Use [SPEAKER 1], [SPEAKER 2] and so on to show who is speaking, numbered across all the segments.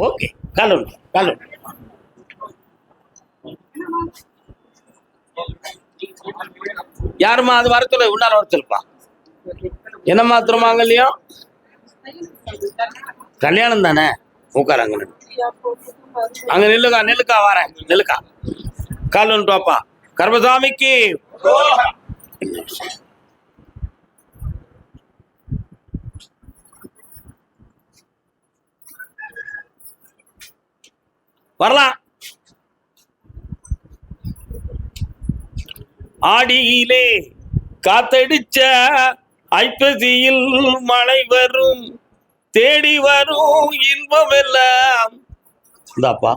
[SPEAKER 1] Okay காலம் காலம். யாருமா அது வரத்துல உன்னால வரச்சல்பா. என்னம்மா திருமாங்கல்யம்? கல்யாணம் தானே. உட்காராங்க. அங்க நெல்லுக்கா நெல்லுக்கா வரேன். நெல்லுக்கா கால் வந்துட்டுவாப்பா. கர்மசாமிக்கு வரலாம். ஆடியிலே காத்தடிச்ச ஐப்பசியில் மழை வரும், தேடி வரும் இன்பம் எல்லாம். இந்தாப்பா,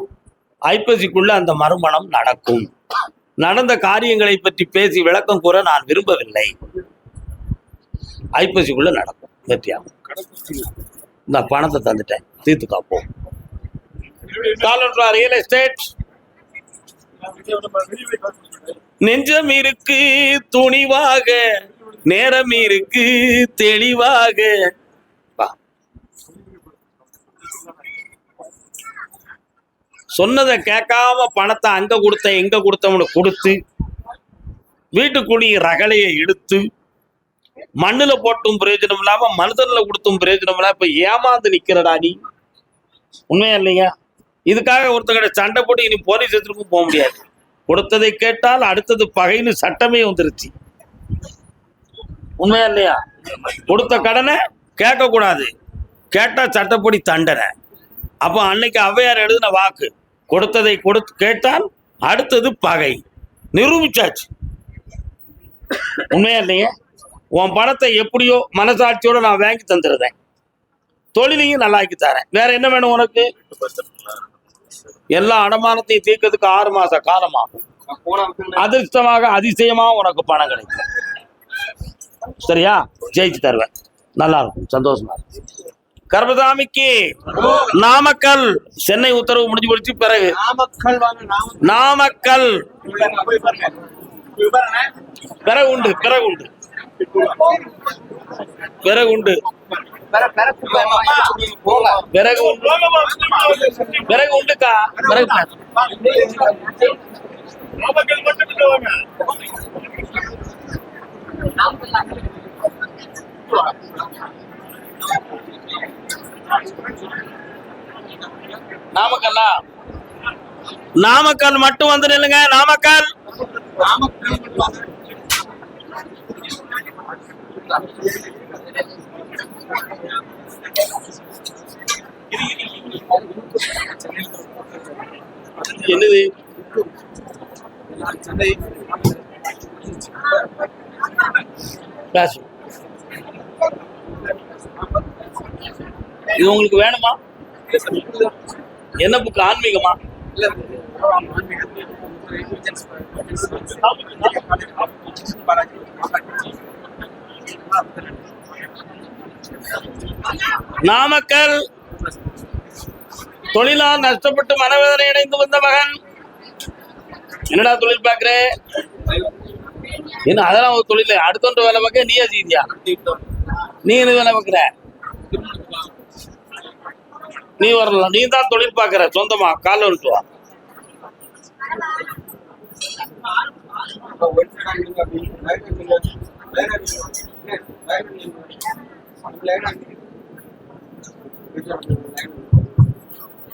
[SPEAKER 1] ஐப்பசிக்குள்ள அந்த மறுமணம் நடக்கும். நடந்த காரியங்களை பற்றி பேசி விளக்கம் கூற நான் விரும்பவில்லை. ஐப்பசிக்குள்ள நடக்கும். வெற்றியாகும். இந்த பணத்தை தந்துட்டேன், தீர்த்து காப்போம். Real estate. நெஞ்சம் இருக்கு துணிவாக, நேரம் இருக்கு தெளிவாக. சொன்னதை கேட்காம பணத்தை அங்க கொடுத்த எங்க கொடுத்தவனு கொடுத்து, வீட்டுக்குடி ரகலையை எடுத்து, மண்ணுல போட்டும் பிரயோஜனம் இல்லாம மனுஷன்ல கொடுத்தும் பிரயோஜனம் இல்லாம இப்ப ஏமாந்து நிக்கிறடா நீ. உண்மையா இல்லையா? இதுக்காக ஒருத்தங்கட சண்டை போட்டு இனி போலீஸ் எடுத்துக்கும் போக முடியாது. கொடுத்ததை கேட்டால் அடுத்தது பகைன்னு சட்டமே வந்துருச்சு. உண்மையா இல்லையா? கொடுத்த கடனை கேட்க கூடாது, கேட்டா சட்டப்படி தண்டனை. அப்போ அன்னைக்கு ஔவையார் எழுதின வாக்கு, கொடுத்ததை கேட்டால் அடுத்தது பகை. நிரூபிச்சாச்சு. உண்மையா இல்லையா? உன் பணத்தை எப்படியோ மனசாட்சியோட நான் வாங்கி தந்துடுறேன், தொழிலையும் நல்லாக்கி தரேன். வேற என்ன வேணும் உனக்கு? எல்லா அடமானத்தையும் தீர்க்கிறதுக்கு 6 மாச காலமாகும். அதிர்ஷ்டமாக அதிசயமாக உனக்கு பணம் கிடைக்கும். சரியா? ஜெயிச்சு தருவேன். நல்லா இருக்கும், சந்தோஷமா இருக்கும். கர்மசாமிக்கு நாமக்கல். சென்னை உத்தரவு முடிஞ்சு போச்சு. பிறகு நாமக்கல் பிறகு உண்டு, பிறகு உண்டு, பிறகு உண்டு, பிறகு உண்டு, பிறகு உண்டுக்கா. பிறகு நாமக்கல்லா? நாமக்கல் மட்டும் வந்து நில்லுங்க. நாமக்கல் என்னது? இது உங்களுக்கு வேணுமா? என்ன புக்கு? ஆன்மீகமா? நாமக்கல் தொழிலால் நஷ்டப்பட்டு மனவேதனை அடைந்து வந்த மகன். என்னடா தொழில் பாக்குற? என்ன அதெல்லாம் ஒரு தொழில்? அடுத்த வேலை பார்க்க நீயா செய்தியா? நீ என்ன வேலை பார்க்குற? நீ வரலாம். நீ தான் தொழில் பார்க்குற சொந்தமா. கால விட்டுவா.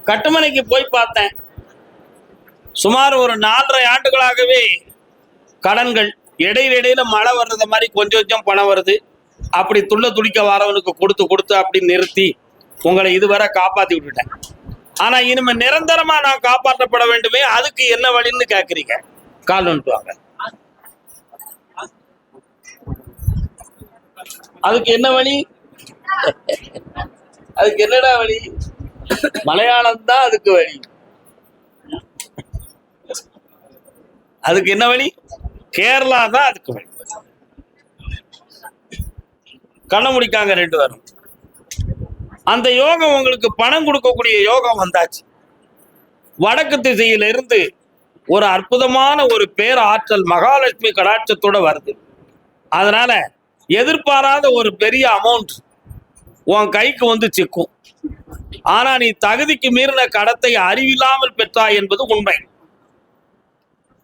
[SPEAKER 1] கட்டுமனைக்கு போய் பார்த்தேன். சுமார் ஒரு 4.5 ஆண்டுகளாகவே கடன்கள். இடையில மழை வர்றது மாதிரி கொஞ்சம் கொஞ்சம் பணம் வருது. அப்படி துடிக்க வரவனுக்கு கொடுத்து கொடுத்து அப்படி நிறுத்தி உங்களை இதுவரை காப்பாத்தி விட்டுட்டேன். ஆனா இனிமே நிரந்தரமா நான் காப்பாற்றப்பட வேண்டுமே, அதுக்கு என்ன வழின்னு கேக்குறீங்க. கால் வந்துட்டுவாங்க. அதுக்கு என்ன வழி? அதுக்கு என்னடா வழி? மலையாளம் தான் அதுக்கு வழி. அதுக்கு என்ன வழி? கேரளா தான் அதுக்கு வழி. கண்ண முடிக்காங்க 2 பேரும். அந்த யோகம் உங்களுக்கு பணம் கொடுக்கக்கூடிய யோகம் வந்தாச்சு. வடக்கு திசையில இருந்து ஒரு அற்புதமான ஒரு பேராற்றல் மகாலட்சுமி கடாட்சத்தோட வருது. அதனால எதிர்பாராத ஒரு பெரிய அமௌண்ட் உன் கைக்கு வந்து சிக்கும். ஆனா நீ தகுதிக்கு மீறின கடத்தை அறிவில்லாமல் பெற்றாய் என்பது உண்மை.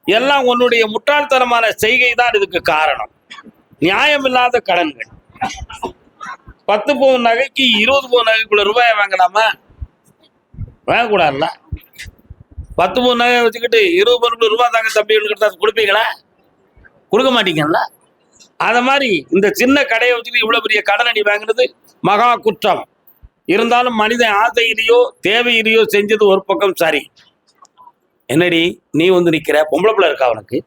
[SPEAKER 1] எல்லாம் உன்னுடைய முட்டாள்தனமான செய்கை தான் இதுக்கு காரணம். நியாயமில்லாத கடன்கள். 10 பவுன் நகைக்கு 20 பவுன் நகைக்குள்ள ரூபாயை வாங்கலாமா? வாங்கக்கூடாதுல்ல. 10 பவுன் நகை வச்சுக்கிட்டு 20 பவுனுக்குள்ள ரூபாய் தாங்க தம்பி கொடுப்பீங்களா? கொடுக்க மாட்டீங்கல்ல. அத மாதிரி இந்த சின்ன கடையை வச்சுக்கிட்டு இவ்வளவு பெரிய கடனை நீ வாங்கினது மகா குற்றம். இருந்தாலும் மனிதன் ஆசையிலையோ தேவையிலையோ செஞ்சது ஒரு பக்கம் சரி. என்னடி நீ வந்து நிக்கிற? பொம்பளை பிள்ளை இருக்கா அவனுக்கு?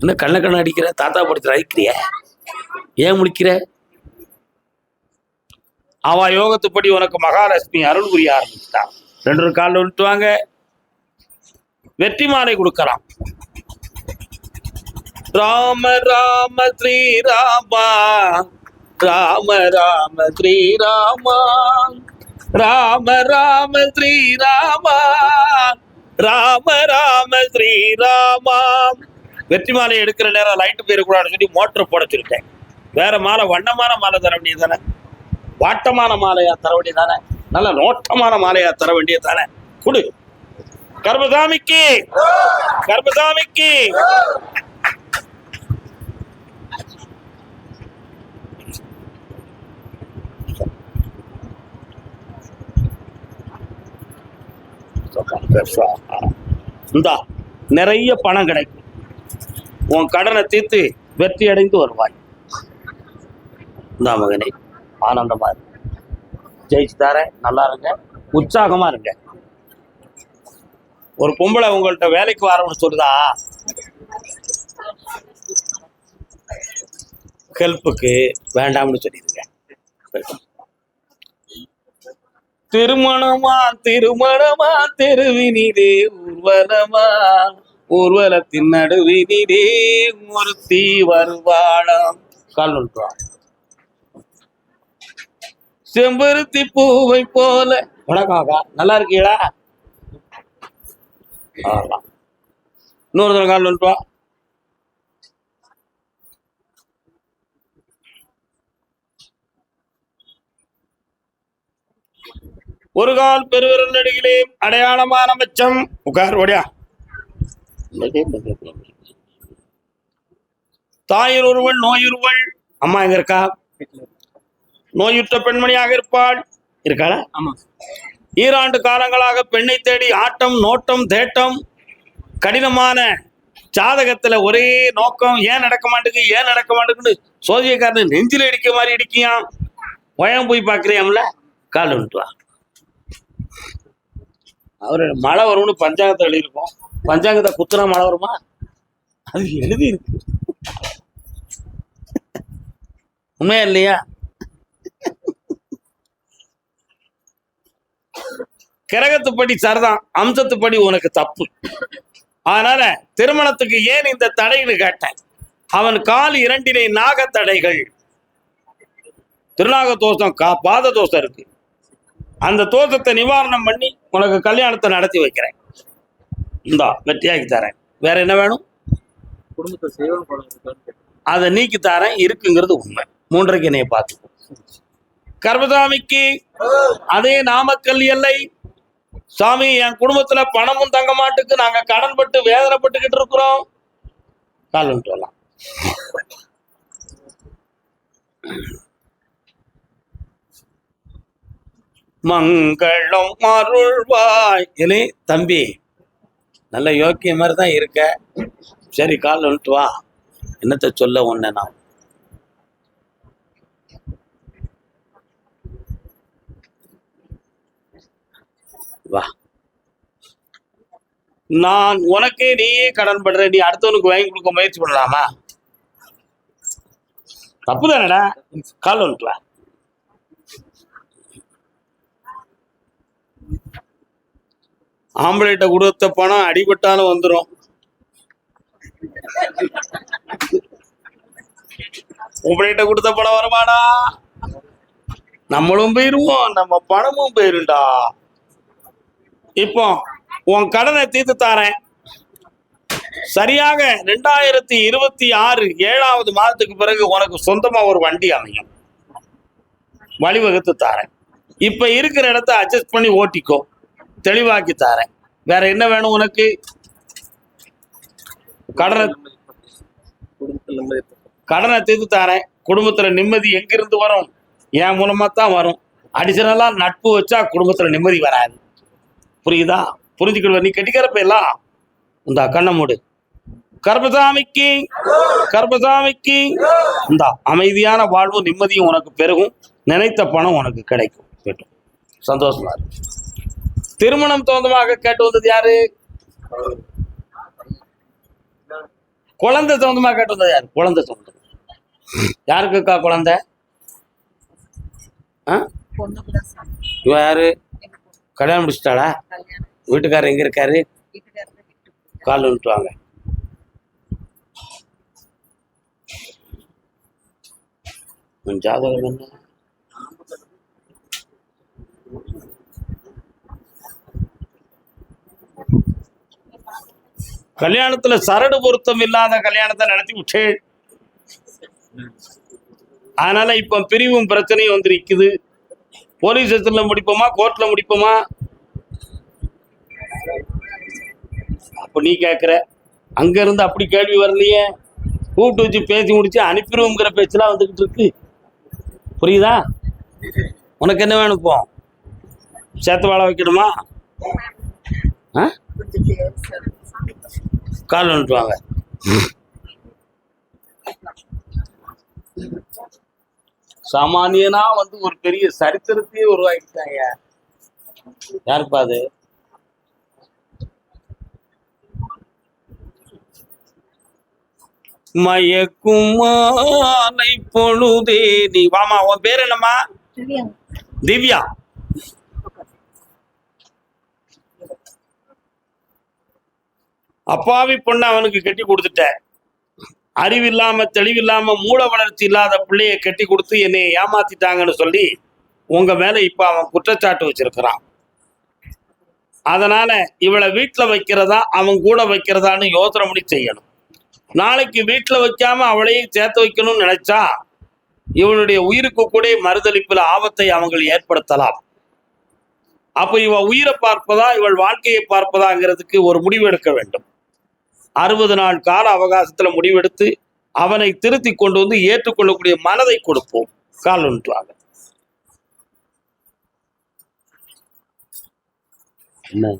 [SPEAKER 1] என்ன கண்ண அடிக்கிற? தாத்தா படுத்துற அடிக்கிறிய? ஏன் முடிக்கிற? அவ யோகத்துப்படி உனக்கு மகாலட்சுமி அருள் புரிய ஆரம்பிச்சுட்டான். 2 காலில் விட்டுவாங்க. வெற்றி மாலை கொடுக்கலாம். ராம ராம ஸ்ரீராமா, ராம ராம ஸ்ரீராமா, ராம ராம ஸ்ரீராமா, ராம ராம ஸ்ரீராமா. வெற்றி மாலை எடுக்கிற நேரம் லைட்டு போயிடக்கூடாதுன்னு சொல்லி மோட்டர் போட சொல்லிட்டேன். வேற மாலை, வண்ணமான மாலை தர வேண்டியது தானே? வாட்டமான மாலையா தர வேண்டியது தானே? நல்ல நோட்டமான மாலையா தர வேண்டியது தானே? கொடு. கர்மசாமிக்கு, கர்மசாமிக்கு. இந்தா நிறைய பணம் கிடைக்கும். உன் கடனை தீர்த்து வெற்றி அடைந்து வருவாய். இந்தா மகனே, ஆனந்தமா இருக்கு. ஜெயிச்சு தரேன். நல்லா இருங்க, உற்சாகமா இருங்க. ஒரு பொம்பளை உங்கள்கிட்ட வேலைக்கு வரணும்னு சொல்லுதா, ஹெல்ப்புக்கு வேண்டாம்னு சொல்லிடுங்க. திருமணமா திருமணமா தெருவினிலே ஊர்வலமா, ஊர்வலத்தின் நடுவினிலே ஒருத்தி வருவாளாம். கால் நோட்டுவான். செம்பருத்தி பூவை போல. வணக்கம்க்கா, நல்லா இருக்கீங்களா? இன்னொரு தடவை கால் நோட்டுவா. ஒரு கால் பெருவிரல் நடுகிலே அடையாளமான மச்சம். உட்கார் ஓடியா. தாயில் ஒருவள் நோயுறுவள். அம்மா எங்க இருக்கா? நோயுற்ற பெண்மணியாக இருப்பாள். இருக்காளா? ஆமா. ஈராண்டு காலங்களாக பெண்ணை தேடி ஆட்டம் நோட்டம் தேட்டம். கடினமான ஜாதகத்துல ஒரே நோக்கம். ஏன் நடக்க மாட்டேங்குது, ஏன் நடக்க மாட்டேங்குன்னு சோதியக்காரன் நெஞ்சில இடிக்க மாதிரி இடிக்கியான். பயம் போய் பாக்குறியாம்ல, கால் விட்டுவா. அவரு மழை வரும்னு பஞ்சாங்கத்தை எழுதியிருக்கோம். பஞ்சாங்கத்தை குத்துனா மழை வருமா? அது எழுதி இருக்கு. உண்மையா இல்லையா? கிரகத்துப்படி சரிதான், அம்சத்துப்படி உனக்கு தப்பு. அதனால திருமணத்துக்கு ஏன் இந்த தடைன்னு கேட்டேன். அவன் கால் 2 நாக தடைகள். திருநாக தோஷம், பாத தோஷம் இருக்கு. அந்த தோஷத்தை நிவாரணம் பண்ணி உனக்கு கல்யாணத்தை நடத்தி வைக்கிறேன். இந்தா வெற்றியாக்கி தரேன். வேற என்ன வேணும்? குடும்பத்தை சேவம் அதை நீக்கி தரேன். இருக்குங்கிறது உண்மை. 3:30 என்னைய பார்த்துக்கோ. கர்மசாமிக்கு அதே நாமக்கல் எல்லை. சாமி, என் குடும்பத்துல பணமும் தங்க மாட்டுக்கு, நாங்க கடன் பட்டு வேதனைப்பட்டுக்கிட்டு இருக்கிறோம். கால் வந்துட்டு வரலாம். மங்களம் அருள்வாய். இலே தம்பி, நல்ல யோக்கிய மாதிரி தான் இருக்க. சரி, கால் வந்துட்டு வா. என்னத்தை சொல்ல ஒன்ன நான் வா. நான் உனக்கே நீயே கடன் படுற, நீ அடுத்தவனுக்கு வாங்கி கொடுக்க முயற்சி பண்ணலாமா? தப்பு தானடா. கால் வந்துட்டு வா. ஆம்பளைட்ட கொடுத்த பணம் அடிபட்டாலும் வந்துடும். உம்பளைட்ட கொடுத்த பணம் வருமாடா, நம்மளும் போயிருவோம், நம்ம பணமும் போயிருண்டா. இப்போ உன் கடனை தீர்த்து தாரேன். சரியாக 2026 7வது மாதத்துக்கு பிறகு உனக்கு சொந்தமா ஒரு வண்டி அமையும். வழிவகுத்து தாரேன். இப்ப இருக்கிற இடத்த அட்ஜஸ்ட் பண்ணி ஓட்டிக்கோ, தெளிவாக்கி தாரேன். வேற என்ன வேணும் உனக்கு? கடனை தீர்த்து தாரேன். குடும்பத்துல நிம்மதி எங்கிருந்து வரும்? என் மூலமா தான் வரும். அடிஷனலா நட்பு வச்சா குடும்பத்துல நிம்மதி வராது. புரியுதா? புரிஞ்சுக்கிடுவ. நீ கட்டிக்கிறப்ப எல்லாம் இந்த கண்ணை மூடு. கர்பசாமிக்கு கர்பசாமிக்கு இந்த அமைதியான வாழ்வு நிம்மதியும் உனக்கு பெருகும். நினைத்த பணம் உனக்கு கிடைக்கும். கேட்டும் சந்தோஷமா இருக்கு. திருமணம் சொந்தமாக கேட்டு வந்தது யாரு? குழந்தை சொந்தமாக கேட்டு வந்தது யாரு? குழந்தை சொந்தம் யாருக்குக்கா குழந்தை? இவ யாரு? கல்யாணம் முடிச்சிட்டாளா? வீட்டுக்காரர் எங்க இருக்காரு? கால் வந்துட்டு வாங்க. ஜாதகம் என்ன? கல்யாணத்துல சரடு பொருத்தம் இல்லாத கல்யாணத்தை நடத்தி விட்டேன். அதனால இப்ப பிரிவும் பிரச்சனையும் வந்து நிக்குது. போலீஸ் ஸ்டேஷன்ல முடிப்போமா, கோர்ட்ல முடிப்போமா? அப்ப நீ கேக்குற, அங்க இருந்து அப்படி கேள்வி வரலையே. கூப்பிட்டு வச்சு பேசி முடிச்சு அனுப்பிடுவோங்கிற பேச்செல்லாம் வந்துகிட்டு இருக்கு. புரியுதா? உனக்கு என்ன வேணும்? இப்போ சேர்த்து வாழ வைக்கணுமா? கால் வந்துட்டு வாங்க. சாமானியனா வந்து ஒரு பெரிய சரித்திரத்தையே உருவாக்கிட்டாங்க. யாருப்பா அது? மயக்கும் மாலை பொழுதே நீ வாமா. உன் பேர் என்னம்மா? திவ்யா. அப்பாவி பொண்ணு அவனுக்கு கட்டி கொடுத்துட்ட. அறிவில்லாம தெளிவில்லாம மூல வளர்ச்சி இல்லாத பிள்ளைய கட்டி கொடுத்து என்னை ஏமாத்திட்டாங்கன்னு சொல்லி உங்க மேல இப்ப அவன் குற்றச்சாட்டு வச்சிருக்கிறான். அதனால இவளை வீட்டுல வைக்கிறதா அவன் கூட வைக்கிறதான்னு யோசனை பண்ணி செய்யணும். நாளைக்கு வீட்டுல வைக்காம அவளையும் சேர்த்து வைக்கணும்னு நினைச்சா இவனுடைய உயிருக்கு கூட மறுதளிப்புல ஆபத்தை அவங்க ஏற்படுத்தலாம். அப்ப இவ உயிரை பார்ப்பதா இவள் வாழ்க்கையை பார்ப்பதாங்கிறதுக்கு ஒரு முடிவு எடுக்க வேண்டும். 60 நாள் கால அவகாசத்துல முடிவெடுத்து அவனை திருத்தி கொண்டு வந்து ஏற்றுக்கொள்ளக்கூடிய மனதை கொடுப்போம். கால் ஒன்றாக. என்ன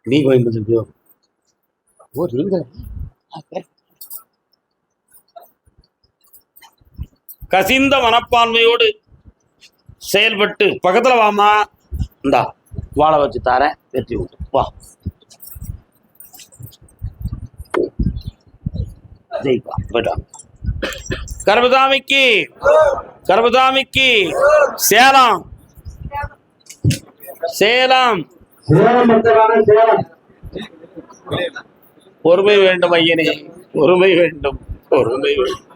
[SPEAKER 1] நீ கோயம்புத்தூர்? ஓ நீங்க கசிந்த மனப்பான்மையோடு செயல்பட்டு பக்கத்துல வாமா. இந்தா வாழ வச்சு தாரேன். வெற்றி விட்டு வா. ஜெயிப்பா போயிட்டா. கர்பசாமிக்கு கர்பசாமிக்கு சேலம் சேலம். பொறுமை வேண்டும் ஐயனே, பொறுமை வேண்டும், பொறுமை வேண்டும்.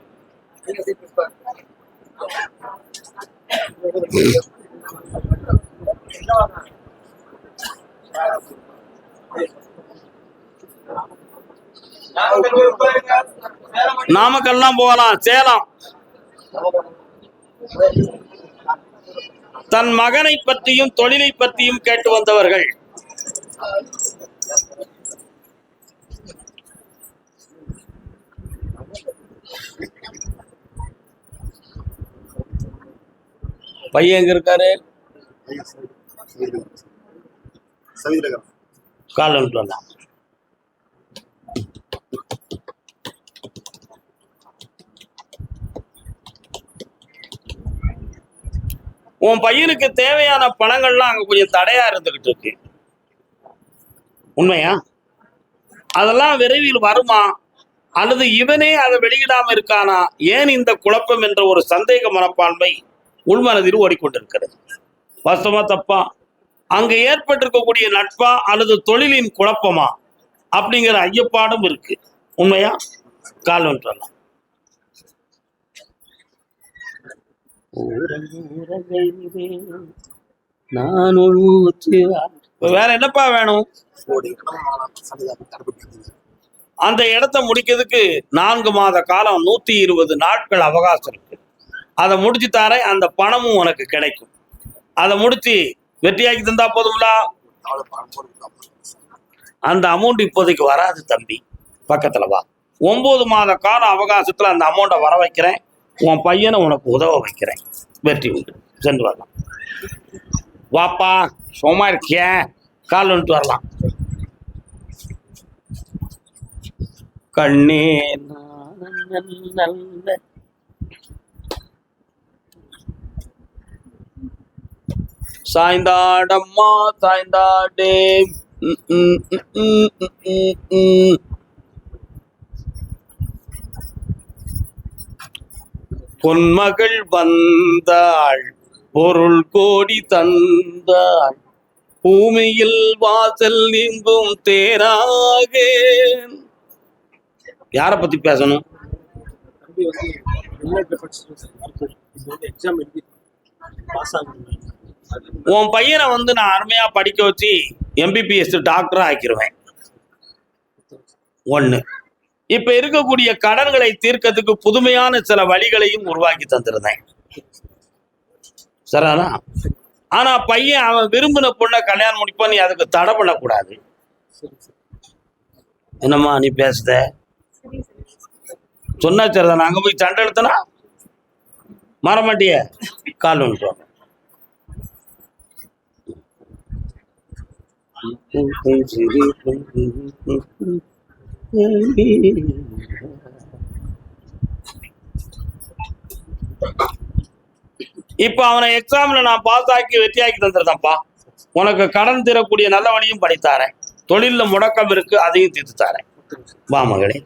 [SPEAKER 1] நாமக்கல்லாம் போகலாம். சேலம். தன் மகனை பற்றியும் தொழிலை பற்றியும் கேட்டு வந்தவர்கள். பையன் எங்க இருக்காரு? கால் வந்துட்டு வரலாம். உன் பையனுக்கு தேவையான பணங்கள்லாம் அங்க கொஞ்சம் தடையா இருந்துகிட்டு இருக்கு. உண்மையா? அதெல்லாம் விரைவில் வருமா அல்லது இவனே அதை வெளியிடாம இருக்கானா? ஏன் இந்த குழப்பம் என்ற ஒரு சந்தேக மனப்பான்மை உள்மனதில் ஓடிக்கொண்டிருக்கிறது. வாஸ்தவமா தப்பா? அங்க ஏற்பட்டிருக்கக்கூடிய நட்பா அல்லது தொழிலின் குழப்பமா அப்படிங்கிற ஐயப்பாடும் இருக்கு. உண்மையா? கால் ஒன்றலாம். வேற என்னப்பா வேணும்? அந்த இடத்த முடிக்கிறதுக்கு 4 மாத காலம் 120 நாட்கள் அவகாசம் இருக்கு. அதை முடிச்சு தாரேன். அந்த பணமும் உனக்கு கிடைக்கும். அதை முடிச்சு வெற்றியாக்கி தந்தா போதும்ல. அந்த அமௌண்ட் இப்போதைக்கு வராது தம்பி, பக்கத்துல வா. 9 மாத கால அவகாசத்துல அந்த அமௌண்ட்டை வர வைக்கிறேன். உன் பையனை உனக்கு உதவ வைக்கிறேன். வெற்றி உண்டு. சென்று வரலாம். வாப்பா, சும்மா இருக்கிய, கால் வந்துட்டு வரலாம். கண்ணே நல்ல சாய்ந்தாடம்மா சாய்ந்தாடே. பொன்மகள் வந்தாள், பொருள் கோடி தந்தாள், பூமியில் வாசல் நீங்கும் தேராக. யார பத்தி பேசணும்? உன் பையனை நான் அருமையா படிக்க வச்சு MBBS டாக்டரா ஆக்கிடுவேன். ஒண்ணு. இப்ப இருக்கக்கூடிய கடன்களை தீர்க்கிறதுக்கு புதுமையான சில வழிகளையும் உருவாக்கி தந்திருந்தேன். சரிதானா? ஆனா பையன் அவன் விரும்பின பொண்ணை கல்யாணம் முடிப்பா, நீ அதுக்கு தடை பண்ணக்கூடாது. என்னம்மா நீ பேசுத? சொன்னா சரிதான். அங்க போய் சண்டை எடுத்தனா மாறமாட்டிய, கால் வந்துட்டு. இப்ப அவனை எக்ஸாம்ல நான் பாஸ் ஆக்கி வெற்றியாக்கி தந்துருந்தேன்ப்பா. உனக்கு கடன் தீரக்கூடிய நல்ல வழியும் படித்தாரேன். தொழில முடக்கம் இருக்கு, அதையும் தீர்த்து தாரேன். வா மகளே,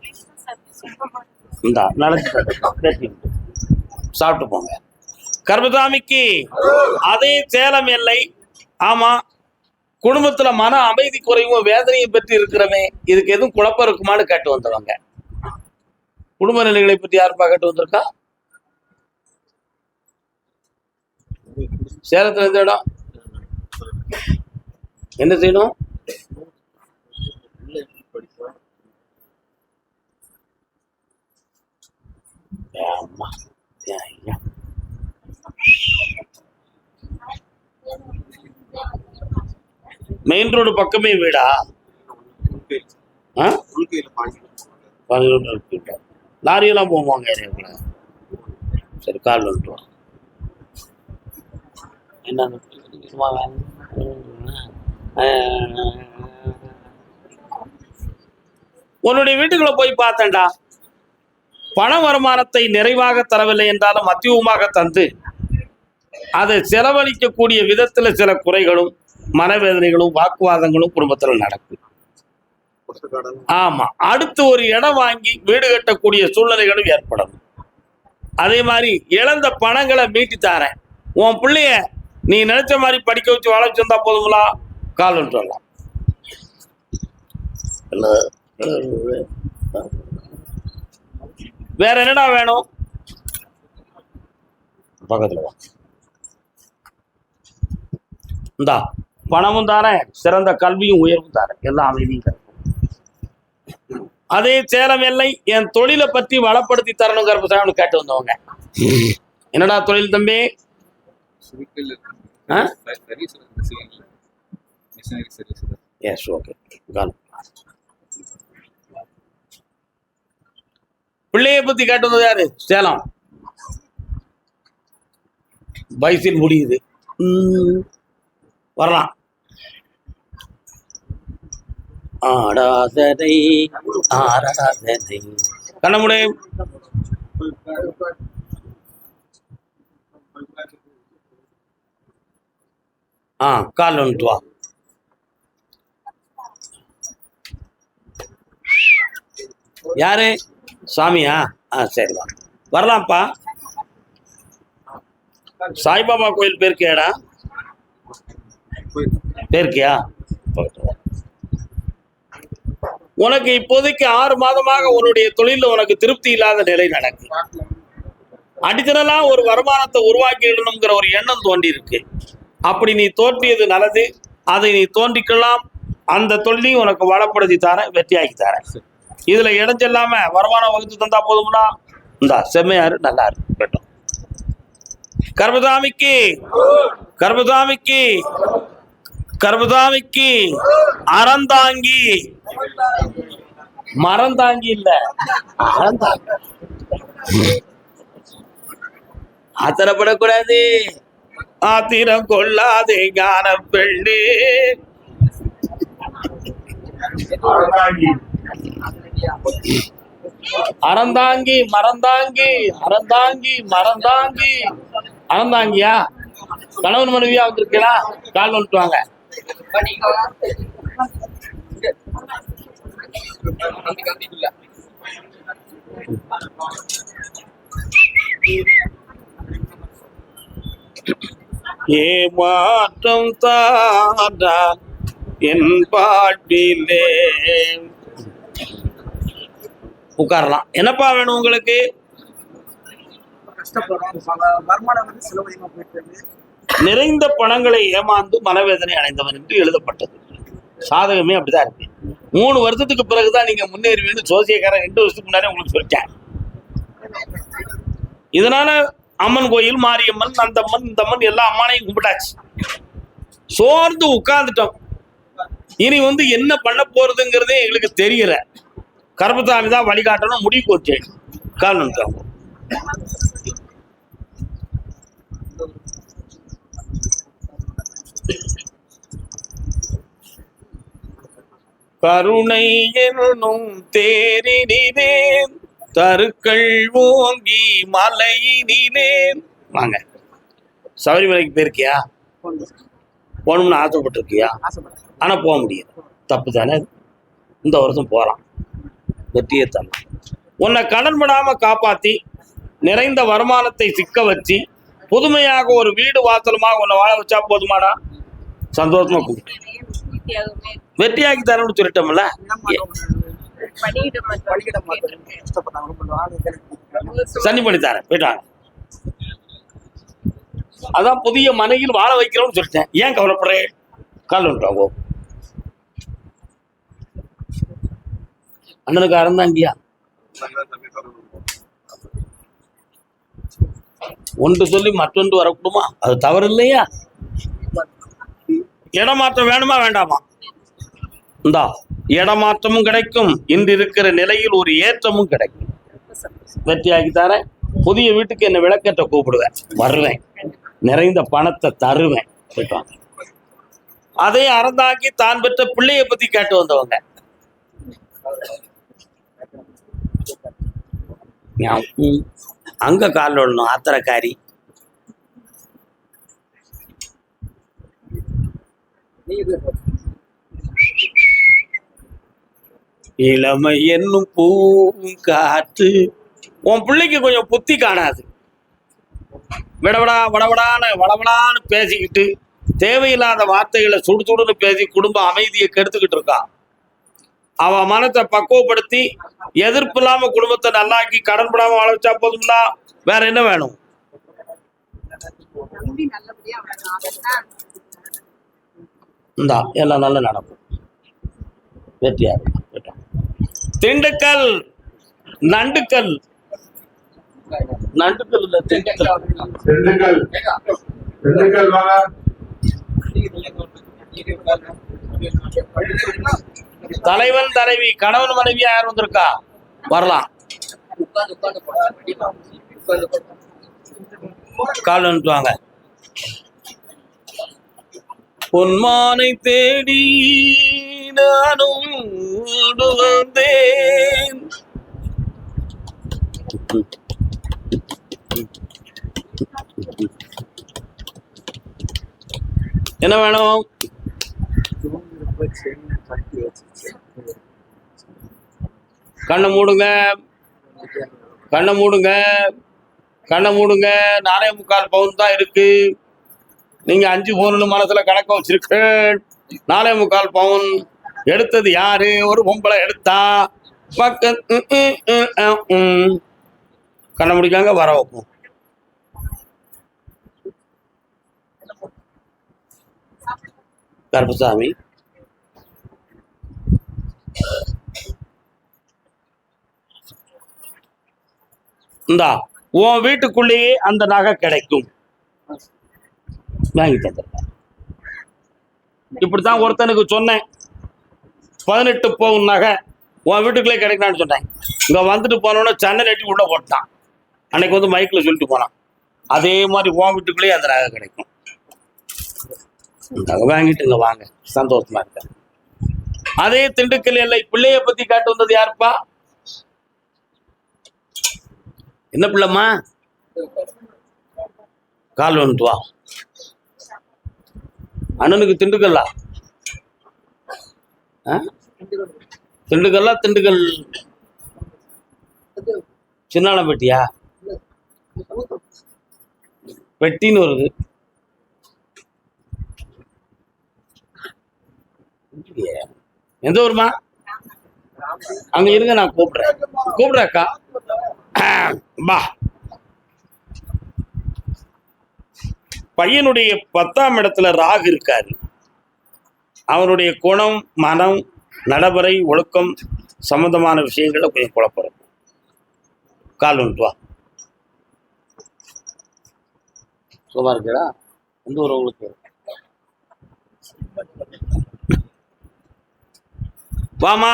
[SPEAKER 1] இந்தா நடத்தி சாப்பிட்டு போங்க. கர்மசாமிக்கு அதே சேலம் எல்லை. ஆமா, குடும்பத்துல மன அமைதி குறைவும் வேதனையும் பற்றி இருக்கிறவே. இதுக்கு எதுவும் குழப்பம் இருக்குமான்னு கேட்டு வந்தவங்க. குடும்ப நிலைகளை பற்றி யாருப்பா கேட்டு வந்திருக்கா? சேலத்துல எந்த இடம்? என்ன செய்யணும்? மெயின் ரோடு பக்கமே வீடா? லாரியெல்லாம் போவாங்க ஏரியாவுக்குள்ள. சரி, கால் வந்துட்டு வா. என்ன உன்னுடைய வீட்டுக்குள்ள போய் பார்த்தேன்டா. பண வருமானத்தை நிறைவாக தரவில்லை என்றாலும் மத்தியமாக தந்து அதை செலவழிக்கக்கூடிய விதத்துல சில குறைகளும் மனவேதனைகளும் வாக்குவாதங்களும் குடும்பத்துல நடக்கும். ஆமா, அடுத்து ஒரு இடம் வாங்கி வீடு கட்டக்கூடிய சூழ்நிலைகளும் ஏற்படும். அதே மாதிரி இழந்த பணங்களை மீட்டி தாரேன். உன் பிள்ளைய நீ நினைச்ச மாதிரி படிக்க வச்சு வாழ வச்சிருந்தா போதுங்களா? கால் வந்துட்டு வரலாம். வேற என்னடா வேணும்? பக்கத்துல வா. இந்தா பணமும் தாரேன், சிறந்த கல்வியும் உயர்வும் தாரேன், எல்லாம் அமைதியும் தரேன். அதே சேலம் எல்லை என் தொழிலை பற்றி வளப்படுத்தி தரணும் கருப்பசாமி கேட்டு வந்தவங்க. என்னடா தொழில் தம்பி? Yes, okay. பிள்ளைய பத்தி கேட்டு வந்தது யாரு? சேலம். பைசில் முடியுது, வரலாம். ஆடாதனை ஆராதனை கண்ணமுடைய கால் வந்துட்டு வா. யாரு? சாமியா? சரிவா, வரலாம்ப்பா. சாய்பாபா கோயில் போயிருக்கியாடா? போயிருக்கியா? உனக்கு இப்போதைக்கு 6 மாதமாக உன்னுடைய தொழில உனக்கு திருப்தி இல்லாத நிலை நடக்கும். அடிஷனலா ஒரு வருமானத்தை உருவாக்கிடணுங்கிற ஒரு எண்ணம் தோண்டி இருக்கு. அப்படி நீ தோன்றியது நல்லது. அதை நீ தோன்றிக்கலாம். அந்த தொழிலையும் உனக்கு வளப்படுத்தி தரேன், வெற்றியாக்கி தரேன். இதுல இடைஞ்செல்லாம வருமானம் வகுத்து தந்தா போதும்னா இந்தா செம்மையாரு நல்லா இருக்கு கேட்டோம். கர்மசாமிக்கு கர்மசாமிக்கு கர்மசாமிக்கு அறந்தாங்கி மறந்தாங்கி இல்ல அறந்தாங்கி. ஆத்திரப்படக்கூடாது, ஆத்திரம் கொள்ளாதே ஞான பெண்ணு. அறந்தாங்கி மறந்தாங்கி அறந்தாங்கி மறந்தாங்கி அறந்தாங்கியா கணவன் மனைவியா வந்திருக்கா கால் வந்துட்டு வாங்க. ஏமாற்றம் தாண்டா என் பாட்டிலே. உட்காரலாம். என்னப்பா வேணும் உங்களுக்கு? நிறைந்த பணங்களை ஏமாந்து மனவேதனை அடைந்தவன் என்று எழுதப்பட்டது. சாதகமே அப்படிதான் இருக்கு. 3 வருஷத்துக்கு பிறகுதான் நீங்க முன்னேறுவீன்னு ஜோசியக்காரன் 2 வருஷத்துக்கு முன்னாடி உங்களுக்கு சொல்லிட்டேன். இதனால அம்மன் கோயில், மாரியம்மன், நந்தம்மன், இந்தம்மன் எல்லா அம்மானையும் கும்பிட்டாச்சு. சோர்ந்து உட்கார்ந்துட்டோம். இனி என்ன பண்ண போறதுங்கிறதே எங்களுக்கு தெரியல. கர்மசாமி தான் வழிகாட்டணும், முடிவு போச்சு. கால் வந்துட்டோம். கருணை எனும் தேரினிலே தருக்கள் ஓங்கி மலையினிலே. வாங்க. சபரிமலைக்கு போயிருக்கியா? போகணும்னு ஆசைப்பட்டிருக்கியா? ஆனா போக முடியாது. தப்பு தானே. இந்த வருஷம் போறான், வெற்றியை தரலாம். உன்னை கடன் படாம காப்பாத்தி நிறைந்த வருமானத்தை சிக்க வச்சு புதுமையாக ஒரு வீடு வாசலுமாக உன்னை வாழ வச்சா போதுமாடா? சந்தோஷமா கூப்பிட்டு வெற்றியாக்கி தரணும்னு சொல்லிட்டோம்ல. சனி பண்ணி தரேன், போயிட்டாங்க. அதான் புதிய மனையில் வாழ வைக்கிறோம்னு சொல்லிட்டேன். ஏன் கவலைப்படுறேன்? கால் வந்துட்டாங்க. அண்ணனுக்கு அறந்தாங்கியா ஒன்று சொல்லி மற்றொன்று வரக்கூடுமா? அது தவறு இல்லையா? இடமாற்றம் வேணுமா வேண்டாமா? இந்தா இடமாற்றமும் கிடைக்கும், இன்று இருக்கிற நிலையில் ஒரு ஏற்றமும் கிடைக்கும். வெற்றியாக்கி தரேன். புதிய வீட்டுக்கு என்ன விளக்கத்தை கூப்பிடுவேன், வருவேன், நிறைந்த பணத்தை தருவேன். அதை அறந்தாக்கி தான் பெற்ற பிள்ளைய பத்தி கேட்டு வந்தவங்க. அங்க கால் விடணும். ஆத்திரக்காரி. இளமை என்னும் பூங்காற்று. உன் பிள்ளைக்கு கொஞ்சம் புத்தி காணாது. விடவிடா வடவடான்னு பேசிக்கிட்டு தேவையில்லாத வார்த்தைகளை சுடுன்னு பேசி குடும்ப அமைதியை கெடுத்துக்கிட்டு இருக்கான். அவன் மனத்தை பக்குவப்படுத்தி எதிர்ப்பு இல்லாம குடும்பத்தை நல்லாக்கி கடன் படாம வாழ வச்சா போதும்ல. வேற என்ன வேணும்? இந்தா எல்லாம் நல்ல நடக்கும். வெற்றியா இருக்கும். திண்டுக்கல் நண்டுக்கல் நண்டுக்கல் இல்ல திண்டுக்கல் தலைவன் தலைவி கணவன் மனைவி யார் வந்திருக்கா? வரலாம். கால் வந்துட்டுவாங்க. பொன்மானை தேடி நானும் வந்தேன். என்ன வேணும்? கண்ணை மூடுங்க, கண்ணை மூடுங்க, கண்ணை மூடுங்க. 4.25 பவுன் தான் இருக்கு. நீங்க 5 பவுன் மனசுல கணக்க வச்சிருக்க. 4.25 பவுன் எடுத்தது யாரு? ஒரு பொம்பளை எடுத்தா. கண்ணை முடிக்காங்க, வர வைப்போம். கருப்பசாமி இந்தா உன் வீட்டுக்குள்ளேயே அந்த நகை கிடைக்கும், வாங்கி தந்துடுறேன். இப்படித்தான் ஒருத்தனுக்கு சொன்னேன், 18 பவுன் நகை உன் வீட்டுக்குள்ளே கிடைக்கலான்னு சொன்னேன். இங்க வந்துட்டு போனோன்னா சன்னல் எட்டி உள்ள போட்டான். அன்னைக்கு வந்து மைக்கில் சொல்லிட்டு போனான், அதே மாதிரி உன் வீட்டுக்குள்ளேயே அந்த நகை கிடைக்கும். நகை வாங்கிட்டு இங்க வாங்க, சந்தோஷமா இருக்க. அதே திண்டுக்கல் எல்லை பிள்ளைய பத்தி காட்டு வந்தது யாருப்பா? என்ன பிள்ளைம்மா? கால் வந்துட்டு வா. அண்ணனுக்கு திண்டுக்கல்லா? திண்டுக்கல்லா? திண்டுக்கல் சின்னாளம்பட்டியா? பெட்டின்னு வருது. எந்த ஊருமா? அங்க இருங்க, நான் கூப்பிடுறேன் அக்கா. பா, பையனுடைய 10ஆம் இடத்துல ராகு இருக்காரு. அவனுடைய குணம், மனம், நடைமுறை, ஒழுக்கம் சம்பந்தமான விஷயங்கள கொஞ்சம் குழப்பம். கால் வந்துட்டு வா. சும்மா இருக்கா? எந்த ஊர் உங்களுக்கு? வாமா.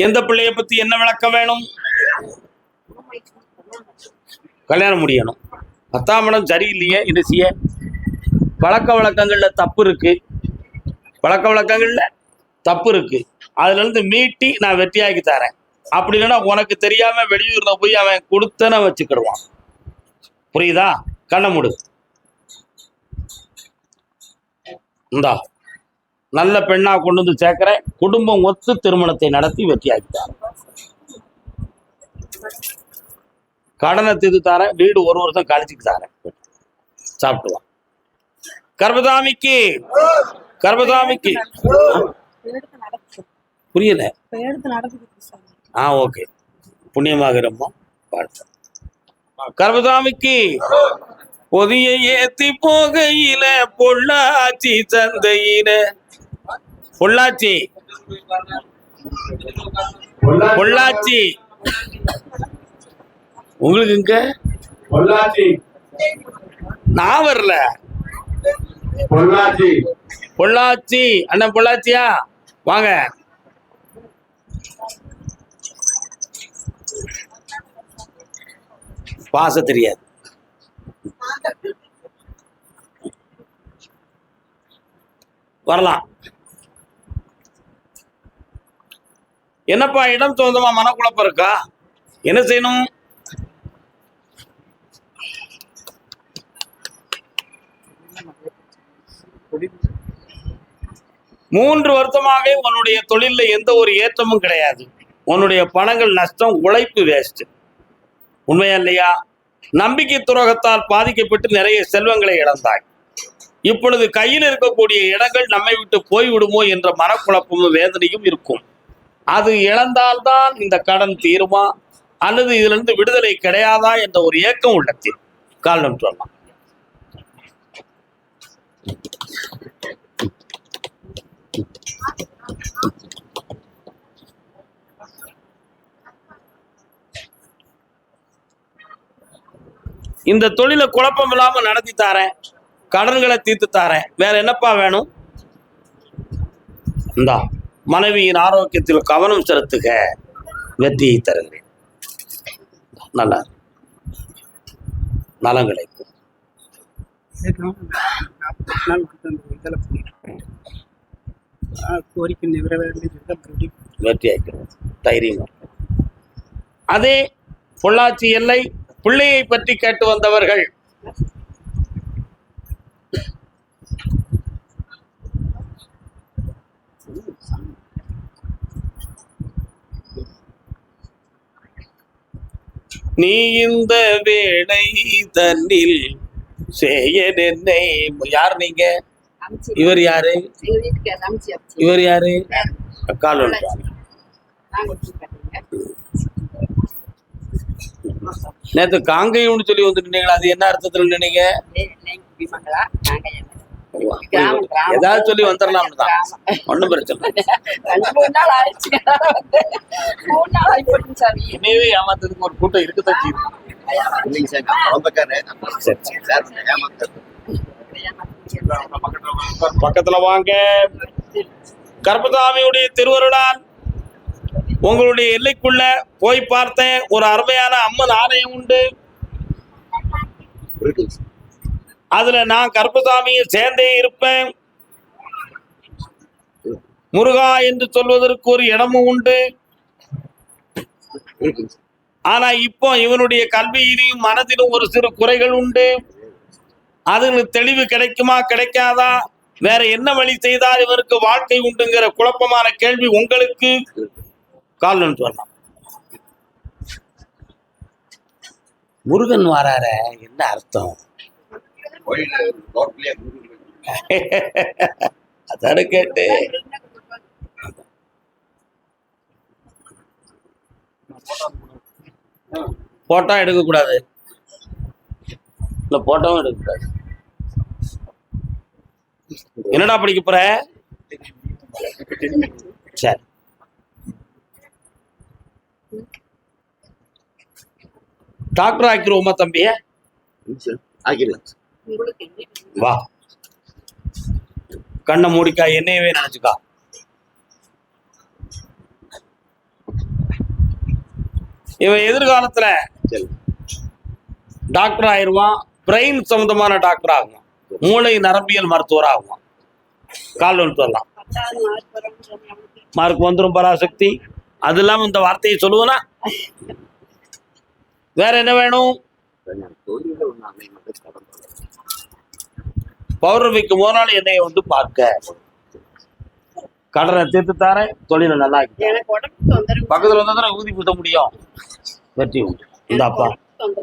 [SPEAKER 1] எந்த பிள்ளைய பத்தி என்ன விளக்கம் வேணும்? கல்யாணம் முடியணும். 10ஆம் இடம் சரியில்லையே, இது செய்ய பழக்க வழக்கங்கள்ல தப்பு இருக்கு. அதுல இருந்து மீட்டி நான் வெற்றியாக்கி தரேன். அப்படி இல்லைன்னா உனக்கு தெரியாம வெளியூர்ல போய் அவன் கொடுத்தன வச்சுக்கிடுவான். புரியுதா? கண்ண மூடு. இந்தா நல்ல பெண்ணா கொண்டு வந்து சேர்க்கிறேன். குடும்பம் ஒத்து திருமணத்தை நடத்தி வெற்றியாக்கிட்டார். கடனை தீர்த்து தாரேன். வீடு 1 வருஷம் கழிச்சுக்கு தாரேன். சாப்பிட்டுவான். கர்பதாமிக்கு புரியல. ஓகே, புண்ணியமாக ரொம்ப கர்பதாமிக்கு. பொதியை ஏத்தி போகையில பொள்ளாச்சி சந்தையில, பொள்ளாச்சி உங்களுக்கு இங்க நான் வரல. பொள்ளாச்சி அண்ணன், பொள்ளாச்சியா? வாங்க. பாச தெரியாது. வரலாம். என்னப்பா இடம் சொந்தமா மனக்குழப்பம் இருக்கா? என்ன செய்யணும்? மூன்று வருஷமாக உன்னுடைய தொழில எந்த ஒரு ஏற்றமும் கிடையாது. உன்னுடைய பணங்கள் நஷ்டம், உழைப்பு வேஸ்ட். உண்மையா இல்லையா? நம்பிக்கை துரோகத்தால் பாதிக்கப்பட்டு நிறைய செல்வங்களை இழந்தாய். இப்பொழுது கையில் இருக்கக்கூடிய இடங்கள் நம்மை விட்டு போய்விடுமோ என்ற மனக்குழப்பமும் வேதனையும் இருக்கும். அது இழந்தால்தான் இந்த கடன் தீருமா அல்லது இதுல இருந்து விடுதலை கிடையாதா என்ற ஒரு ஏக்கம் உள்ளத்தில். காரணம் சொல்லலாம். இந்த தொழிலை குழப்பம் இல்லாம நடத்தி தாரேன், கடன்களை தீர்த்து தாரேன். வேற என்னப்பா வேணும்? இந்தா மனைவியின் ஆரோக்கியத்தில் கவனம் செலுத்துக, வெற்றியை தருகிறேன். நல்லா நலங்களை வெற்றியாக்கிறோம். தைரியமா. அதே பொள்ளாச்சி எல்லை பிள்ளையை பற்றி கேட்டு வந்தவர்கள் நீ இந்த வேளை தன்னில் செய்யனை. யார் நீங்க? இவர் யாரு? இவர் யாரு? கால் நேத்து காங்கையும்னு சொல்லி வந்துட்டீங்களா? அது என்ன அர்த்தத்துல நினைங்க? ஏதாவது சொல்லி வந்துடலாம் தான், ஒன்றும் பிரச்சனை.
[SPEAKER 2] 2-3 நாள் ஆயிடுச்சு. வந்து 3 நாள் ஆகி போயிடுச்சு சாமி.
[SPEAKER 1] இனிமே ஏமாத்துறதுக்கு ஒரு கூட்டம் இருக்குதான் செய்யுது. பக்கத்துல வாங்க. கருப்பசாமியுடைய திருவருளால் உங்களுடைய எல்லைக்குள்ள போய் பார்த்தேன். ஒரு அருமையான அம்மன் ஆலயம் உண்டு. அதுல நான் கருப்பசாமியை சேர்ந்தே இருப்பேன். முருகா என்று சொல்வதற்கு ஒரு இடமும் உண்டு. ஆனா இப்போ இவனுடைய கல்வியிலும் மனதிலும் ஒரு சிறு குறைகள் உண்டு. அதுக்கு தெளிவு கிடைக்குமா கிடைக்காதா, வேற என்ன வழி செய்தால் இவருக்கு வாழ்க்கை உண்டுங்கிற குழப்பமான கேள்வி உங்களுக்கு கால் நின்று வரலாம். முருகன் வாரார என்ன அர்த்தம்? அதான கேட்டு போட்டோ எடுக்க கூடாது, இல்ல போட்டோவும் எடுக்க கூடாது. என்னடா படிக்க போற? சரி, டாக்டர் ஆக்கிடுவோமா தம்பிய? வா, கண்ணை மூடிக்கா, என்னையவே நினைச்சுக்கா. இவன் எதிர்காலத்துல டாக்டர் ஆயிடுவான். பிரெயின் சம்பந்தமான டாக்டர் ஆகுவான், மூளை நரம்பியல் மருத்துவர் ஆகுவான். கால் வந்துட்டு வரலாம், மார்க் வந்துடும் பராசக்தி. அது இல்லாம இந்த வார்த்தையை சொல்லுவனா? வேற என்ன வேணும்? பௌர்ணமிக்கு முதல் என்னைய வந்து பார்க்க, கடனை தீர்த்து தாரேன், தொழிலை நல்லா பக்கத்துல வந்தா ஊதி பூத்த முடியும். வெற்றி உண்டு. இந்த அப்பா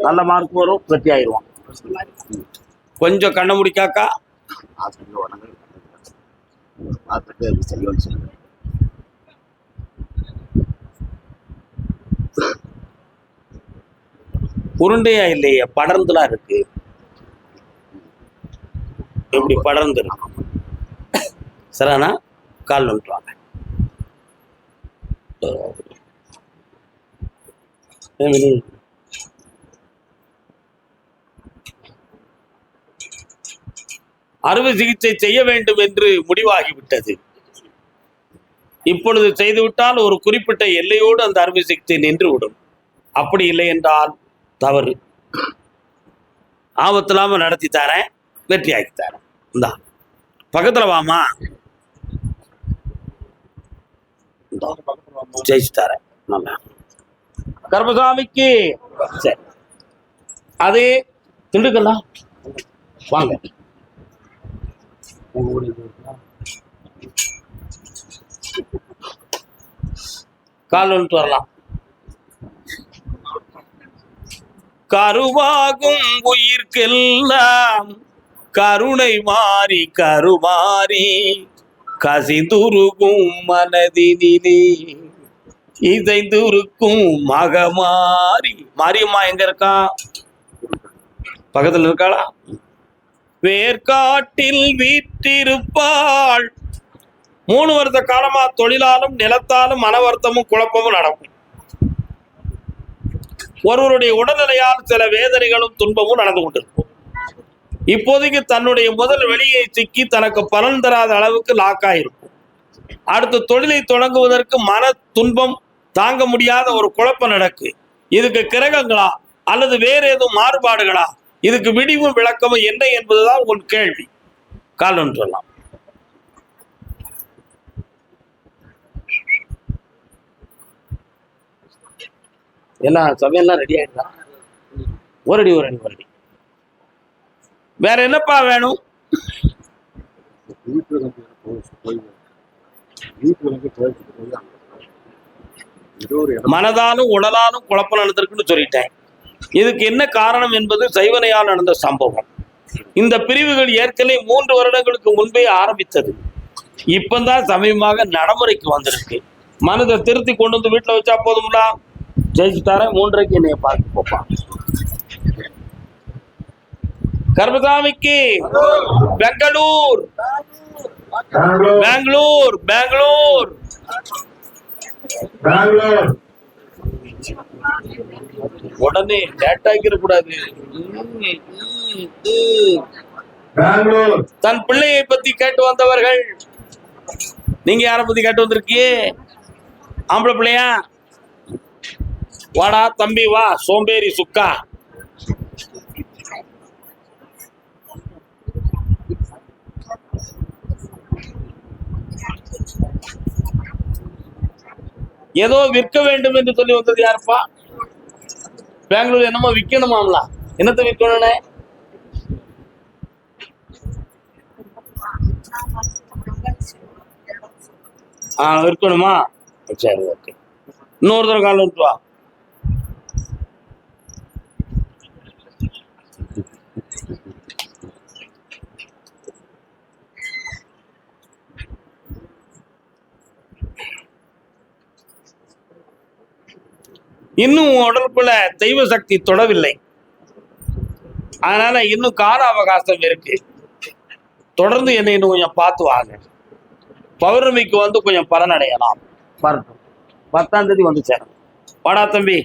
[SPEAKER 1] நல்ல மார்க் வரும், வெற்றி ஆயிடுவான். கொஞ்சம் கண்ணை முடிக்காக்கா. உருண்டையா இல்லையே, படர்ந்துலாம் இருக்கு. எப்படி படர்ந்து இருக்கும்? சரிண்ணா, கால் வந்துட்டுவாங்க. அறுவை சிகிச்சை செய்ய வேண்டும் என்று முடிவாகிவிட்டது. இப்பொழுது செய்துவிட்டால் ஒரு குறிப்பிட்ட எல்லையோடு அந்த அறுவை சிகிச்சை நின்று விடும். அப்படி இல்லை என்றால் தவறு. ஆபத்தில்லாம நடத்தி தரேன், வெற்றி ஆக்கி தரேன். இந்தா பக்கத்துல வாமா, ஜெயிச்சு தரேன். நல்லா கருப்பசாமிக்கு. சரி, அதே திண்டுக்கலாம் வாங்க. கால் வந்துட்டு வரலாம். கருவாகும் உயிர்க்கெல்லாம் கருணை மாறி கருமாறி கசிந்துருக்கும் மனதினிலே இசைந்துருக்கும் மகமாரி. மாரியம்மா எங்க இருக்கா? பக்கத்துல இருக்காளா? வேர்காட்டில் வீற்றிருப்பாள். 3 வருட காலமா தொழிலாலும் நிலத்தாலும் மன வருத்தமும் குழப்பமும் நடக்கும். ஒருவருடைய உடல்நிலையால் சில வேதனைகளும் துன்பமும் நடந்து கொண்டிருக்கும். இப்போதைக்கு தன்னுடைய முதல் வெளியை சிக்கி தனக்கு பலன் தராத அளவுக்கு லாக்காயிருக்கும். அடுத்து தொழிலை தொடங்குவதற்கு மன துன்பம் தாங்க முடியாத ஒரு குழப்பம் நடக்கு. இதுக்கு கிரகங்களா அல்லது வேற ஏதும் மாறுபாடுகளா? இதுக்கு விடிவும் விளக்கமும் என்ன என்பதுதான் உன் கேள்வி. கால் ஒன்று சொல்லலாம். எல்லாம் சமையல்லாம் ரெடி ஆயிடுதான். ஒரு அடி. வேற என்னப்பா வேணும்? மனதாலும் உடலாலும் குழப்பம் நடந்திருக்குன்னு சொல்லிட்டேன். இதுக்கு என்ன காரணம் என்பது சைவனையால் நடந்த சம்பவம். இந்த பிரிவுகள் ஏற்கனவே 3 வருடங்களுக்கு முன்பே ஆரம்பித்தது. இப்பதான் சமயமாக நடைமுறைக்கு வந்திருக்கு. மனதை திருத்தி கொண்டு வந்து வீட்டுல வச்சா போதும்ல. ஜெயிச்சு தரேன். 3:30 என்னைய பார்த்து போப்பான். கர்மசாமிக்கு பெங்களூர் பெங்களூர் பெங்களூர் உடனே லேட் ஆகிற கூடாது. தன் பிள்ளையை பத்தி கேட்டு வந்தவர்கள். நீங்க யார பத்தி கேட்டு வந்திருக்கீங்க? ஆம்பளை பிள்ளையா? வாடா தம்பி வா, சோம்பேறி சுக்கா. ஏதோ விற்க வேண்டும் என்று சொல்லி வந்தது யாருப்பா? பெங்களூர் என்னமோ விற்கணுமாம்ல. என்னத்தை விற்கணும்னே? விற்கணுமா? சரி, ஓகே. இன்னொரு தடவை கால் விட்டு வா. இன்னும் உடலுக்குள்ள தெய்வ சக்தி தொடவில்லை. அதனால இன்னும் கால அவகாசம் இருக்கு. தொடர்ந்து என்னை இன்னும் கொஞ்சம் பார்த்து வாங்க. பௌர்ணமிக்கு வந்து கொஞ்சம் பலன் அடையலாம். 10ஆம் தேதி வந்து சேரும். வாடா தம்பி.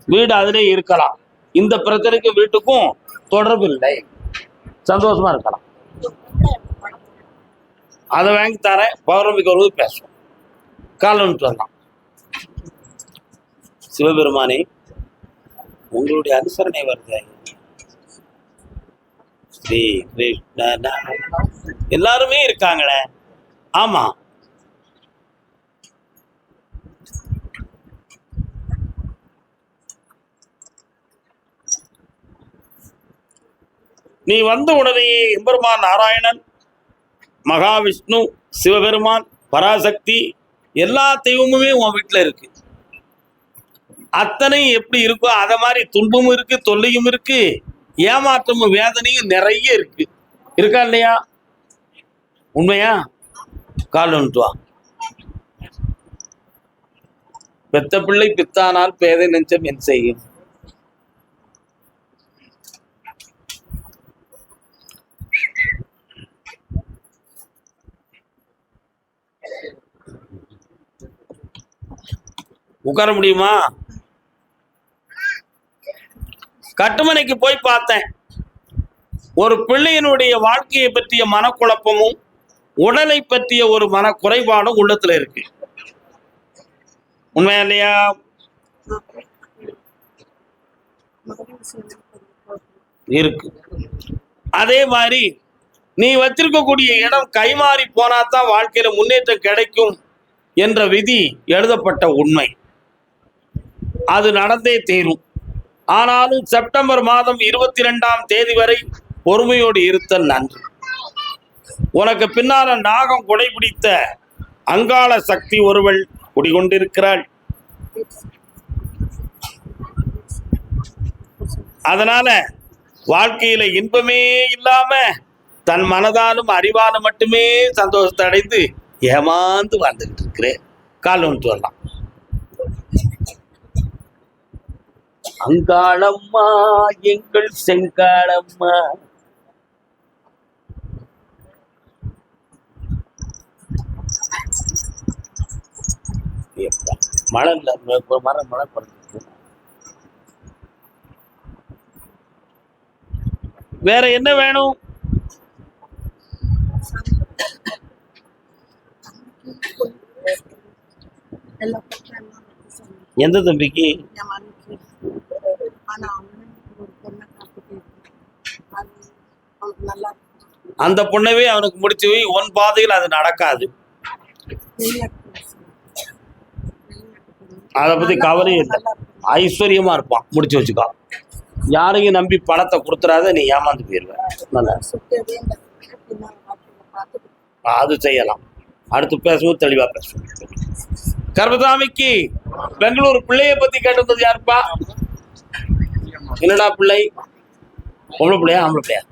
[SPEAKER 1] வீடு அதிலே இருக்கலாம். இந்த பிரச்சனைக்கு வீட்டுக்கும் தொடர்பு இல்லை. சந்தோஷமா இருக்கலாம். அதை வாங்கி தரேன். பௌர்ணமிக்கு ஒரு பேசுவோம். கால் வந்துட்டு வரலாம். சிவபெருமானே, உங்களுடைய அனுசரணை வருது. ஸ்ரீ கிருஷ்ண எல்லாருமே இருக்காங்களே. ஆமா, நீ வந்த உடனேயே எம்பெருமான் நாராயணன், மகாவிஷ்ணு, சிவபெருமான், பராசக்தி எல்லா தெய்வமுமே உன் வீட்டுல இருக்கு. அத்தனை எப்படி இருக்கோ அத மாதிரி துன்பமும் இருக்கு, தொல்லையும் இருக்கு, ஏமாற்றமும் வேதனையும் நிறைய இருக்கு. இருக்கா இல்லையா? உண்மையா? கால் வந்துட்டு வா. பெத்த பிள்ளை பித்தானால் பேதை நெஞ்சம் என் செய்யும். உட்கார முடியுமா? கட்டுமனைக்கு போய் பார்த்தேன். ஒரு பிள்ளையினுடைய வாழ்க்கையை பற்றிய மனக்குழப்பமும் உடலை பற்றிய ஒரு மன குறைபாடும் உள்ளத்துல இருக்கு. உண்மையா இல்லையா? இருக்கு. அதே மாதிரி நீ வச்சிருக்கக்கூடிய இடம் கைமாறி போனாதான் வாழ்க்கையில முன்னேற்றம் கிடைக்கும் என்ற விதி எழுதப்பட்ட உண்மை. அது நடந்தே தீரும். ஆனாலும் செப்டம்பர் மாதம் 22ஆம் தேதி வரை பொறுமையோடு இருத்தல் நன்று. உனக்கு பின்னால நாகம் கொடை பிடித்த அங்காள சக்தி ஒருவள் குடிகொண்டிருக்கிறாள். அதனால வாழ்க்கையில இன்பமே இல்லாம தன் மனதாலும் அறிவாலும் மட்டுமே சந்தோஷத்தை அடைந்து ஏமாந்து வாழ்ந்துகிட்டு இருக்கிறேன். கால் வந்துட்டு வரலாம். அங்காளம்மா எங்கள் செங்காளம்மா, மழை இல்ல, மழை படுத்து. வேற என்ன வேணும்? எந்த தம்பிக்கு? அந்த பொண்ணவே அவனுக்கு முடிச்சு வை. உன் பாதையில் அது நடக்காது. அதை பத்தி கவலையும் இல்லை. ஐஸ்வர்யமா இருப்பான். முடிச்சு வச்சுக்கோ. யாரையும் நம்பி பணத்தை கொடுத்துறாத, நீ ஏமாந்து போயிருவ. நல்லா அது செய்யலாம். அடுத்து பேசுவோம், தெளிவா பேசுவோம். கர்மசாமிக்கு பெங்களூர் பிள்ளைய பத்தி கேட்டது யாருப்பா? என்னடா பிள்ளை? பொம்பளை பிள்ளையா ஆம்பளை பிள்ளையா?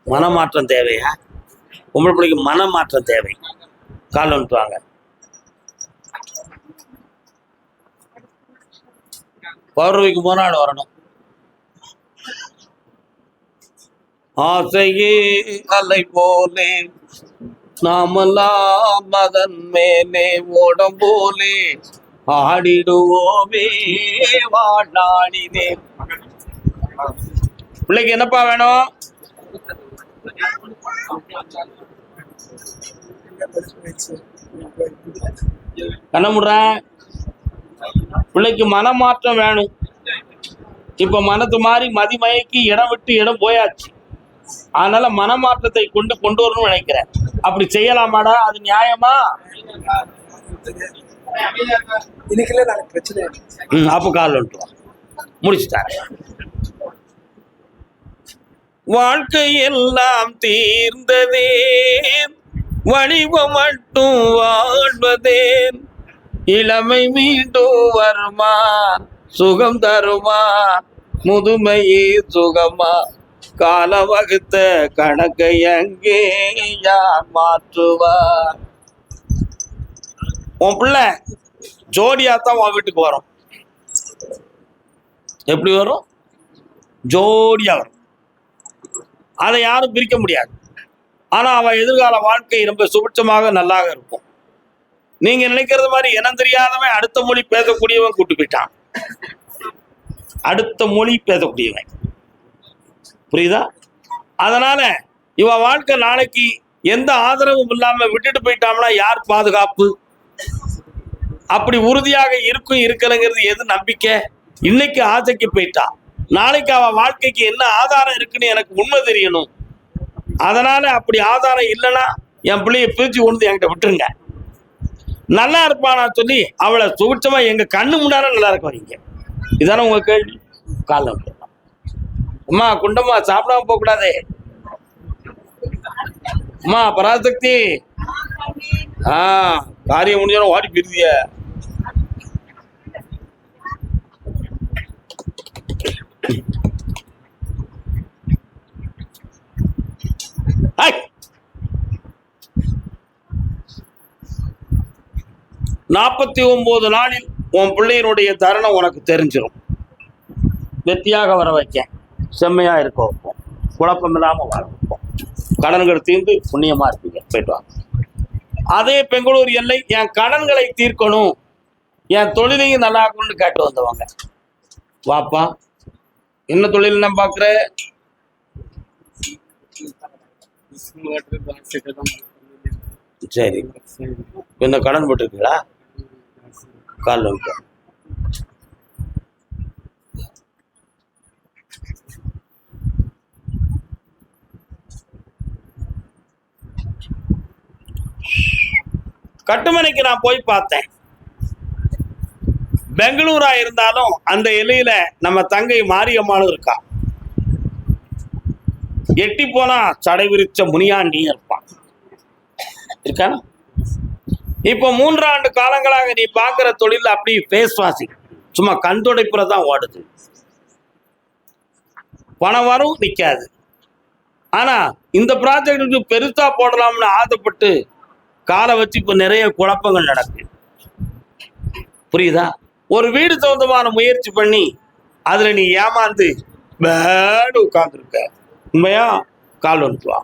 [SPEAKER 1] மனமாற்றம் தேவையா? பொம்பளை பிள்ளைக்கு மனமாற்றம் தேவை. கால் வந்துட்டு வாங்க. பௌர்ணமிக்கு 3 நாள் வரணும். ஆசையே அலை போலே நாமெல்லாம் மதன் மேலே ஓடம் போலே ஆடிடுவோமே வாழாடினே. பிள்ளைக்கு என்னப்பா வேணும்? கண்ணமுடுற பிள்ளைக்கு மனமாற்றம் வேணும். இப்ப மனது மாறி மதிமயக்கி இடம் விட்டு இடம் போயாச்சு. அதனால மனமாற்றத்தை கொண்டு வரணும்னு நினைக்கிறேன். அப்படி செய்யலாமாடா? அது நியாயமா? அப்ப கால் வந்துட்டு முடிச்சுட்டாங்க. வாழ்க்கை எல்லாம் தீர்ந்ததே, வடிவம் மட்டும் வாழ்வதேன். இளமை மீண்டும் வருமா, சுகம் தருமா, முதுமையே சுகமா, கால வகுத்த கணக்கை அங்கே யார் மாற்றுவார்? உன் பிள்ளை ஜோடியாத்தான் உன் வீட்டுக்கு வரும். எப்படி வரும்? ஜோடியா வரும். அதை யாரும் பிரிக்க முடியாது. ஆனா அவன் எதிர்கால வாழ்க்கை ரொம்ப சுபிட்சமாக நல்லாக இருக்கும். நீங்க நினைக்கிறது மாதிரி இனம் தெரியாதவன் அடுத்த மொழி பேசக்கூடியவன் கூட்டு போயிட்டான். அடுத்த மொழி பேசக்கூடியவன், புரியுதா? அதனால இவ வாழ்க்கை நாளைக்கு எந்த ஆதரவும் இல்லாம விட்டுட்டு போயிட்டான்னா யார் பாதுகாப்பு? அப்படி உறுதியாக இருக்கும் இருக்கலைங்கிறது எது நம்பிக்கை? இன்னைக்கு ஆசைக்கு போயிட்டா, நாளைக்கு அவ வாழ்க்கைக்கு என்ன ஆதாரம் இருக்குன்னு எனக்கு உண்மை தெரியணும். அதனால அப்படி ஆதாரம் இல்லைன்னா என் பிள்ளைய பிரிச்சு கொண்டு என்கிட்ட விட்டுருங்க. நல்லா இருப்பானா சொல்லி அவளை சுபிட்சமா எங்க கண்ணு முன்னால நல்லா இருக்க வரீங்க. இதானே உங்க கேள்வி? காலம் அம்மா குண்டம்மா சாப்பிடாம போக கூடாதே. அம்மா பராசக்தி, காரியம் முடிஞ்சாலும் ஓடி பிரிதிய. நாற்பத்தி 49 நாளில் உன் பிள்ளையினுடைய தருணம் உனக்கு தெரிஞ்சிடும். வெற்றியாக வர வைக்க, செம்மையா இருக்க வைப்போம், குழப்பம் இல்லாம வர வைப்போம். கடன்கள் தீர்ந்து புண்ணியமா இருப்பீங்க. போயிட்டு வாங்க. அதே பெங்களூர் எல்லை என் கடன்களை தீர்க்கணும், என் தொழிலையும் நல்லா இருக்கணும்னு கேட்டு வந்தவங்க. வாப்பா, என்ன தொழில் நான் பாக்குற? சரி, என்ன கடன் போட்டுருக்கீங்களா? கால் வந்து கட்டுமனைக்கு நான் போய் பார்த்தேன். பெங்களூரா இருந்தாலும் அந்த எல்லையில நம்ம தங்கை மாரியம்மாளும் இருக்கா. எட்டி போனா சடை விரிச்ச முனியாண்டியும் இருப்பான். இருக்கா? இப்போ 3 ஆண்டு காலங்களாக நீ பார்க்கிற தொழில் அப்படி ஃபேஸ் வாஷிங், சும்மா கண் துடைப்புறதான் ஓடுது. பணம் வரும், நிற்காது. ஆனா இந்த ப்ராஜெக்டுக்கு பெருசா போடலாம்னு ஆசைப்பட்டு காலை வச்சு இப்போ நிறைய குழப்பங்கள் நடக்குது. புரியுதா? ஒரு வீடு சொந்தமான முயற்சி பண்ணி அதுல நீ ஏமாந்து பேடு உட்கார்ந்துருக்க. உண்மையா? கால் வந்துவா.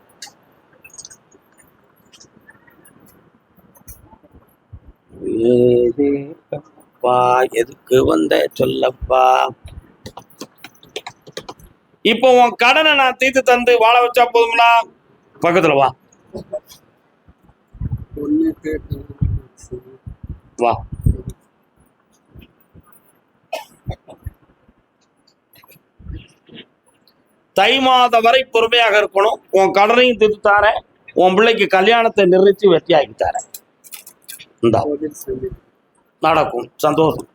[SPEAKER 1] எதுக்கு வந்த சொல்லப்பா? இப்போ உன் கடனை நான் தீர்த்து தந்து வாழ வச்சா போதுங்களா? பக்கத்துல வா வா. தை மாதம் வரை பொறுமையாக இருக்கணும். உன் கடனையும் தீர்த்து தாரேன், உன் பிள்ளைக்கு கல்யாணத்தை நிறுத்தி வெற்றியாக்கி தரேன். நடக்கும். சந்தோஷம்.